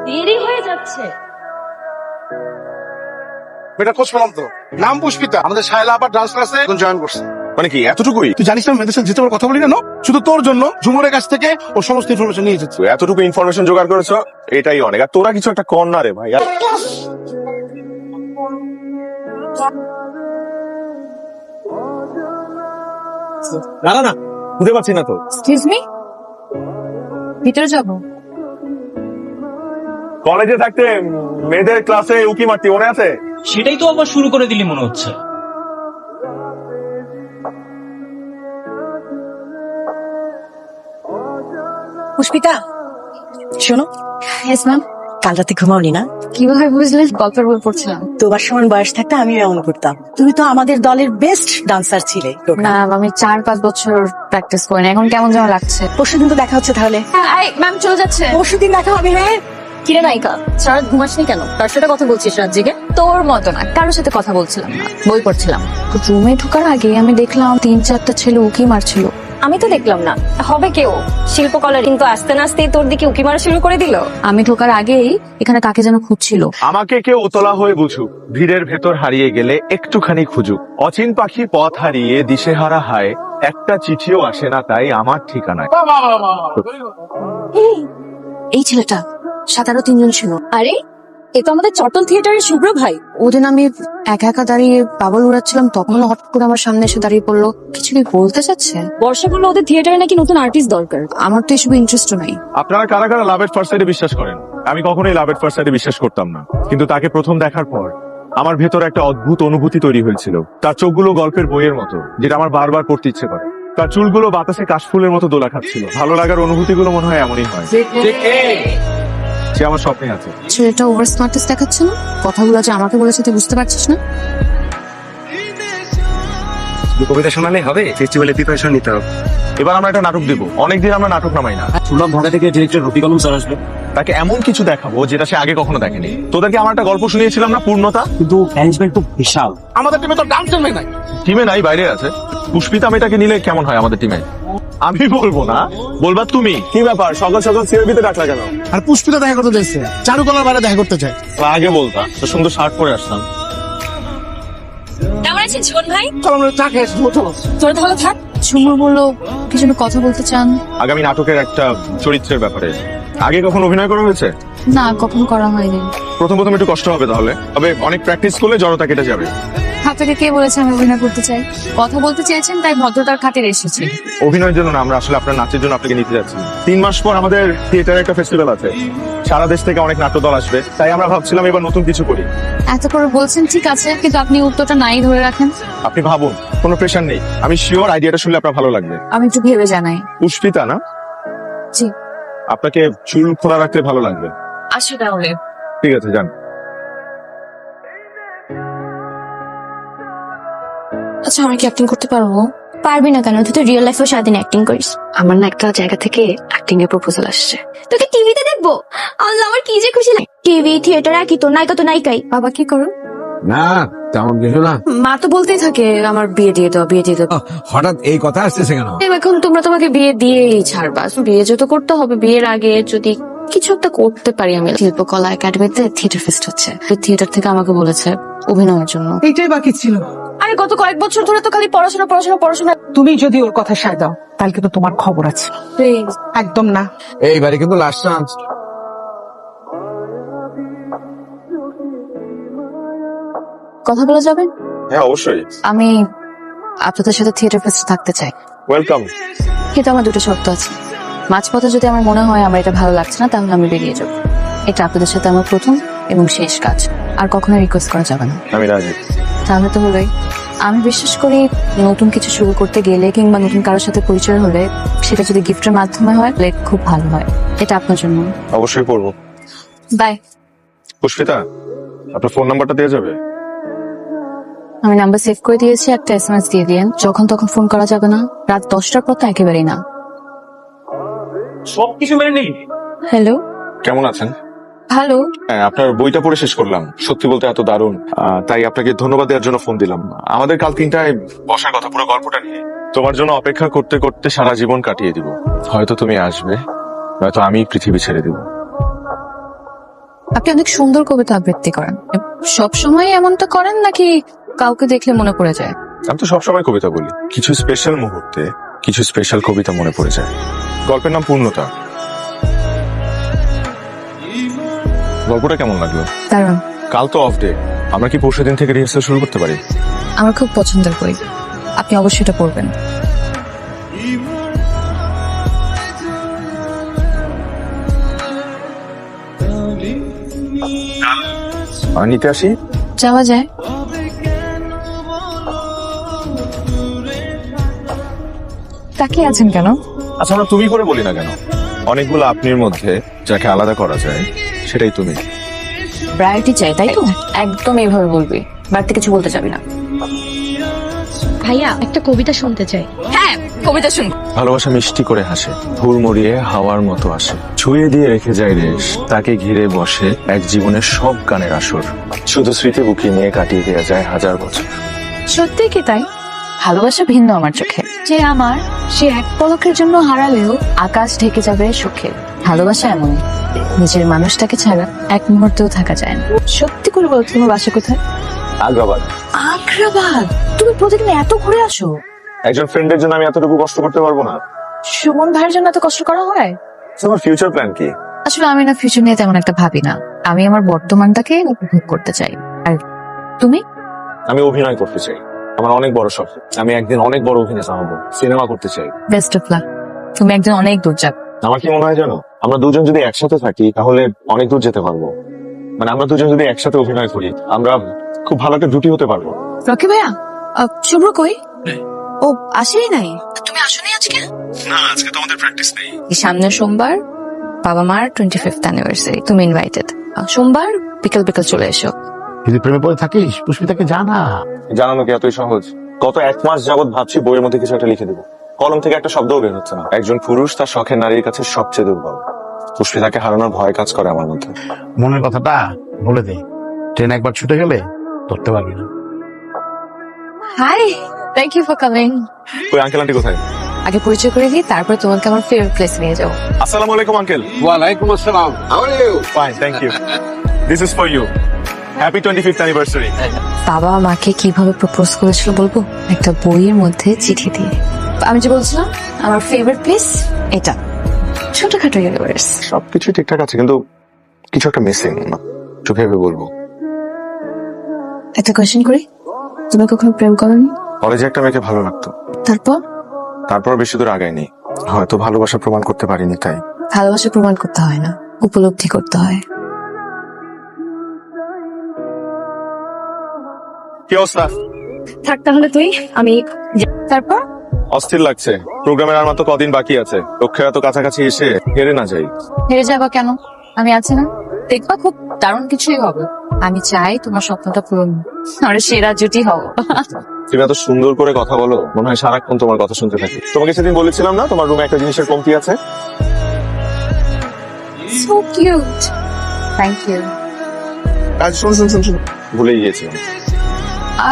দেরি হয়ে যাচ্ছে। এটা খোঁজ পেলাম তো, নাম পুষ্পিতা, আমাদের শায়লা আবার ডান্স ক্লাসে জয়েন করছে। মানে কি এতটুকুই? তুই জানিস না মেয়েদের সাথে যেতে আমার কথা বলি না, শুধু তোর জন্য ঝুমুরের কাছ থেকে ও সমস্ত ইনফরমেশন নিয়ে এসেছে। তুই এতটুকু ইনফরমেশন জোগাড় করেছো, এটাই অনেক। আর তোরা কিছু একটা কর না রে ভাই। না না না, বুঝতে পারছি না তো। এক্সকিউজ মি, ভিতরে যাব? কলেজে থাকতে মেয়েদের ক্লাসে উকি মারতি, মনে আছে? সেটাই তো আবার শুরু করে দিলি মনে হচ্ছে। পুষ্পিতা, শোনো। Yes ma'am. কাল রাতে ঘুমাওনি না? কিভাবে বুঝলেন? গল্পের বই পড়ছিলাম। তোমার সমান বয়স থাকতে আমি এমন করতাম। তুমি তো আমাদের দলের বেস্ট ডান্সার ছিলে। ম্যাম, আমি 4-5 বছর প্র্যাকটিস করি না, এখন কেমন যেন লাগছে। পরশুদিন তো দেখা হচ্ছে তাহলে। ম্যাম চলে যাচ্ছে। পরশুদিন দেখা হবে। হ্যাঁ, কিরে নায়িকা, সারা রাত ঘুমাসনি কেন? কার সাথে কথা বলছিস রাত জেগে? তোর মতো না, কারোর সাথে কথা বলছিলাম না, বই পড়ছিলাম। রুমে ঢোকার আগে আমি দেখলাম 3-4টা ছেলে উকি মারছিল। আমি তো দেখলাম না, হবে কেউ শিল্পকলার, কিন্তু আস্তে না আস্তেই তোর দিকে উকি মারা শুরু করে দিল। আমি ঢোকার আগেই এখানে কাকে যেন খুঁজছিল। আমাকে কেউ উতলা হয়ে বুঝুক, ভিড়ের ভেতর হারিয়ে গেলে একটুখানি খুঁজুক। অচিন পাখি পথ হারিয়ে দিশেহারা হায়, একটা চিঠিও আসে না তাই আমার ঠিকানায়। এই ছেলেটা, 17-3 জন ছিল। আরে এ তো আমাদের চট্টল থিয়েটারের শুভ্র ভাই। ওদিন আমি একা একা দাঁড়িয়ে বাবল উড়াচ্ছিলাম, তখন হঠাৎ করে আমার সামনে এসে দাঁড়িয়ে পড়লো। কিছু কি বলতে চাচ্ছে? বর্ষা বললো ওদের থিয়েটারে নাকি নতুন আর্টিস্ট দরকার। আমার তো এসব ইন্টারেস্ট নাই। আপনারা কারা কারা লাভ এট ফার্স্ট সাইটে বিশ্বাস করেন? আমি কখনোই লাভ এট ফার্স্ট সাইটে বিশ্বাস করতাম না, কিন্তু তাকে প্রথম দেখার পর আমার ভেতরে একটা অদ্ভুত অনুভূতি তৈরি হয়েছিল। তার চোখগুলো গল্পের বইয়ের মতো, যেটা আমার বারবার পড়তে ইচ্ছে করে। তার চুলগুলো বাতাসে কাশফুলের মতো দোলা খাচ্ছিল। ভালো লাগার অনুভূতিগুলো মনে হয় এমনই হয়। সে আমার স্বপ্নে আছে। ছেলেটা ওভার স্মার্টনেস দেখাচ্ছে না? কথাগুলো যে আমাকে বলেছে তুই বুঝতে পারছিস না? কবিতা শোনালে হবে? ফেস্টিভ্যালে প্রিপারেশন নিতে হবে। এবার আমরা একটা নাটক দেবো। অনেকদিন আমরা নাটক নামাই না। শুনলাম ঢাকা থেকে ডিরেক্টর রফিক আলম স্যার আসবে। তাকে এমন কিছু দেখাবো যেটা সে আগে কখনো দেখেনি। তোদেরকে আমার একটা গল্প শুনিয়েছিলাম না, পূর্ণতা? কিন্তু ম্যানেজমেন্ট তো বিশাল। আমাদের টিমে তো ডান্সের মেয়ে নাই। টিমে নাই, বাইরে আছে। পুষ্পিতা মেয়েটাকে নিলে কেমন হয় আমাদের টিমে? আমি বলবো না, বলবা তুমি। কি ব্যাপার, সকাল সকাল সিআরবিতে ডাকলা কেন? আর পুষ্পিতা দেখা করতে চাইছে, চারুকলার বাইরে দেখা করতে চাই। আগে বলতা তো, সুন্দর শার্ট পরে আসতাম। কেমন আছেন জীবন ভাই? চলো আমরা চা খেয়ে আসবো, চলো। তোর তাহলে থাক। সুমন বললো কিছু কথা বলতে চান। আগামী নাটকের একটা চরিত্রের ব্যাপারে। আগে কখনো অভিনয় করা হয়েছে? না, কখনো করা হয়নি। প্রথম প্রথম একটু কষ্ট হবে, তাহলে তবে অনেক প্র্যাকটিস করলে জড়তা কেটে যাবে। আপনাকে কে বলেছে আমি অভিনয় করতে চাই? কথা বলতে চেয়েছেন তাই ভদ্রতার খাতিরে এসেছি। অভিনয়ের জন্য না, আমরা আসলে আপনার নাচের জন্য আপনাকে নিতে যাচ্ছি। 3 মাস পর আমাদের থিয়েটারে একটা ফেস্টিভ্যাল আছে, সারা দেশ থেকে অনেক নাট্যদল আসবে, তাই আমরা ভাবছিলাম এবার নতুন কিছু করি। এত করে বলছেন ঠিক আছে, কিন্তু আপনি উত্তরটা নাই ধরে রাখেন। আপনি ভাবুন, কোনো প্রেশার নেই। আমি শিওর আইডিয়াটা শুনলে আপনার ভালো লাগবে। আমি একটু ভেবে জানাই। পুষ্পিতা না? জি। আপনাকে চুল খোলা রাখতে ভালো লাগবে। আসি তাহলে। ঠিক আছে, যান। আচ্ছা, আমি কি অ্যাক্টিং করতে পারবো? পারবি না কেন? তুই তো রিয়েল লাইফেও সারাদিন অ্যাক্টিং করিস। আমার না একটা জায়গা থেকে অ্যাক্টিং এর প্রপোজাল আসছে। তোকে টিভিতে দেখবো? আল্লাহ, আমার কি যে খুশি লাগে। টিভি থিয়েটার একই তো, নায়িকা তো নায়িকাই। বাবা কি করো? না তেমন কিছু না। মা তো বলতেই থাকে আমার বিয়ে দিয়ে দাও, বিয়ে দিয়ে দাও। হঠাৎ এই কথা আসতেছে কেন? এখন তোমরা তোমাকে বিয়ে দিয়েই ছাড়বা। বিয়ে যেহেতু করতে হবে, বিয়ের আগে যদি কিছু একটা করতে পারি। আমি শিল্পকলা একাডেমিতে থিয়েটার ফেস্ট হচ্ছে, থিয়েটার থেকে আমাকে বলেছে অভিনয়ের জন্য। এইটাই বাকি ছিল। আরে গত কয়েক বছর ধরে তো খালি পড়াশোনা পড়াশোনা পড়াশোনা। তুমি যদি ওর কথা সায় দাও তাহলে কিন্তু তোমার খবর আছে। একদম না। এইবারে কিন্তু লাস্ট চান্স। কথা বলা যাবে? হ্যাঁ, অবশ্যই। আমি আপনাদের সাথে থিয়েটার ফেস্টে থাকতে চাই, ওয়েলকাম। কিন্তু আমার দুটো শর্ত আছে। মাঝপথে যদি আমার মনে হয় আমার এটা ভালো লাগছে না, তাহলে আমি বেরিয়ে যাব। এটা আপনাদের সাথে আমার প্রথম এবং শেষ কাজ, আর কখনো রিকোয়েস্ট করা যাবে না। আমি রাজি। তাহলে তো হলোই। আমি বিশ্বাস করি নতুন কিছু শুরু করতে গেলে কিংবা নতুন কারোর সাথে পরিচয় হলে সেটা যদি গিফটের মাধ্যমে হয় তাহলে খুব ভালো হয়। এটা আপনার জন্য। অবশ্যই পড়বো। বাই। পুষ্পিতা, আপনার ফোন নাম্বারটা দেওয়া যাবে? আমি নাম্বার সেভ করে দিয়েছি, একটা SMS দিয়ে দিয়েন। যখন তখন ফোন করা যাবে না, রাত 10টার পর তো একেবারেই না। সবকিছু মেনে নেই। হ্যালো, কেমন আছেন? ভালো। হ্যাঁ, আপনার বইটা পড়ে শেষ করলাম, সত্যি বলতে এত দারুণ। তাই আপনাকে ধন্যবাদ দেওয়ার জন্য ফোন দিলাম। আমাদের কাল 3টায় বসার কথা, পুরো গল্পটা নিয়ে। তোমার জন্য অপেক্ষা করতে করতে সারা জীবন কাটিয়ে দিব। হয়তো তুমি আসবে, নয়তো আমি পৃথিবী ছেড়ে দিব। আপনি অনেক সুন্দর কবিতা আবৃত্তি করেন। সব সময় এমনটা করেন নাকি কাউকে দেখলে মনে পড়ে যায়? আমি তো সবসময় কবিতা বলি, কিছু স্পেশাল মুহূর্তে কিছু স্পেশাল কবিতা মনে পড়ে যায়। গল্পের নাম পূর্ণতা। গল্পটা কেমন লাগলো? দারুণ। কাল তো অফ ডে, আমরা কি পরশুদিন থেকে রিহার্সাল শুরু করতে পারি? আমার খুব পছন্দের বই, আপনি অবশ্যই এটা পড়বেন। আর নিতে আসি? যাওয়া যায়। তাকিয়ে আছেন কেন? আচ্ছা, আমরা তুমি করে বলি না কেন? অনেকগুলো আপনির মধ্যে যাকে আলাদা করা যায় সেটাই তুমি। ভ্যারাইটি চাই, তাই তো? একদম এইভাবে বলবি, বাড়িতে কিছু বলতে যাবি না। ভাইয়া একটা কবিতা শুনতে চাই। হ্যাঁ, কবিতা শুন। ভালোবাসা মিষ্টি করে হাসে, ফুল মরিয়ে হাওয়ার মতো আসে, ছুঁয়ে দিয়ে রেখে যায় রেশ, তাকে ঘিরে বসে এক জীবনের সব গানের আসর, শুধু স্মৃতি বুকি নিয়ে কাটিয়ে দেওয়া যায় হাজার বছর। সত্যি কি তাই? ভালোবাসা ভিন্ন আমার চোখে। যে আমার, সে এক পলকের জন্য হারালেও আকাশ ঢেকে যাবে সুখে। ভালোবাসা এমনই, নিজের মানুষটাকে ছাড়া এক মুহূর্তেও থাকা যায় না। সত্যি করে বলো, তোমার বাসা কোথায়? আগ্রাবাদ। আগ্রাবাদ? তুমি প্রতিদিন এত ঘুরে আসো? একজন ফ্রেন্ডের জন্য আমি এতটুকু কষ্ট করতে পারবো না। সুমন ভাইয়ের জন্য এত কষ্ট করা হয়? তোমার ফিউচার প্ল্যান কি? আসলে আমি না ফিউচার নিয়ে তেমন একটা ভাবি না। আমি আমার বর্তমানটাকে উপভোগ করতে চাই। আর তুমি? আমি অভিনয় করতে চাই, আমার অনেক বড় শখ। আমি একদিন অনেক বড় অভিনেতা হবো, সিনেমা করতে চাই। বেস্ট অফ লাক, তুমি একদিন অনেক দূর যাবে। আমার কি মনে হয় জানো, আমরা দুজন যদি একসাথে থাকি তাহলে অনেক দূর যেতে পারবো। মানে আমরা দুজন যদি একসাথে অভিনয় করি, আমরা খুব ভালো একটা জুটি হতে পারবো। রকি ভাইয়া, শুভ্র কই? ও আসেই নাই। তুমি আসোনি আজকে? না, আজকে তো আমাদের প্র্যাকটিস নেই। সামনের সোমবার বাবা মার 25th অ্যানিভার্সারি, তুমি ইনভাইটেড। সোমবার বিকেল বিকেল চলে এসো। যদি প্রেমে পড়ে থাকিস পুষ্পিতাকে জানা। জানানো কি এতই সহজ? গত 1 মাস যাবত ভাবছি বইয়ের মধ্যে কিছু একটা লিখে দেবো, কলম থেকে একটা শব্দও বের হচ্ছে না। একজন পুরুষ তার শখের নারীর কাছে সবচেয়ে দুর্বল। পুষ্পিতাকে হারানোর ভয় কাজ করে আমার মধ্যে। মনের কথাটা বলে দে, ট্রেন একবার ছুটে গেলে ধরতে পারবি না। Hi, thank you for coming. ওই আঙ্কেল আন্টি কোথায়? আগে পরিচয় করে দিই, তারপর তোমাকে আমার ফেভারিট প্লেস নিয়ে যাবো। আসসালামু আলাইকুম আঙ্কেল। ওয়ালাইকুম আসসালাম। How are you? Fine, thank you. This is for you. Happy 25th anniversary. বাবা মাকে কিভাবে প্রপোজ করেছিল বলবো? একটা বইয়ের মধ্যে চিঠি দিয়ে। আমি যে বলছিলাম আমার ফেভারিট প্লেস এটা, ছোটখাটো ইউনিভার্স। সবকিছু ঠিকঠাক আছে, কিন্তু কিছু একটা মিসিং। চোখে ভেবে বলবো। একটা কোয়েশ্চেন করি, তুমি কখনো প্রেম করোনি? কলেজে একটা মেয়েকে ভালো লাগতো, তারপর বেশি দূর আগায়নি। হয়তো ভালোবাসা প্রমাণ করতে পারিনি তাই। ভালোবাসা প্রমাণ করতে হয় না, উপলব্ধি করতে হয়। কি অবস্থা? থাক তাহলে তুই, আমি তারপর। অস্থির লাগছে, প্রোগ্রামের আর মাত্র কদিন বাকি আছে। লক্ষ্যের এত কাছাকাছি এসে হেরে না যাই। হেরে যাবা কেন? আমি আছি না, দেখবা খুব দারুণ কিছুই হবে। আমি চাই তোমার স্বপ্নটা পূরণ, আর সেরা জুটি হবো। তুমি এত সুন্দর করে কথা বলো, মনে হয় সারাক্ষণ তোমার কথা শুনতে থাকি। তোমাকে সেদিন বলেছিলাম না তোমার রুমে একটা জিনিসের কমতি আছে? So cute, thank you. আজ শুন, ভুলেই গিয়েছিলাম।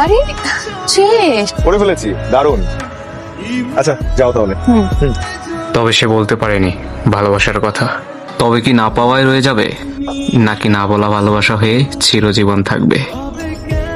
আরে শেষ করে ফেলেছি, দারুণ। আচ্ছা যাও তাহলে। তবে সে বলতে পারেনি ভালোবাসার কথা। তবে কি না পাওয়ায় রয়ে যাবে, নাকি না বলা ভালোবাসা হয়ে চিরজীবন থাকবে?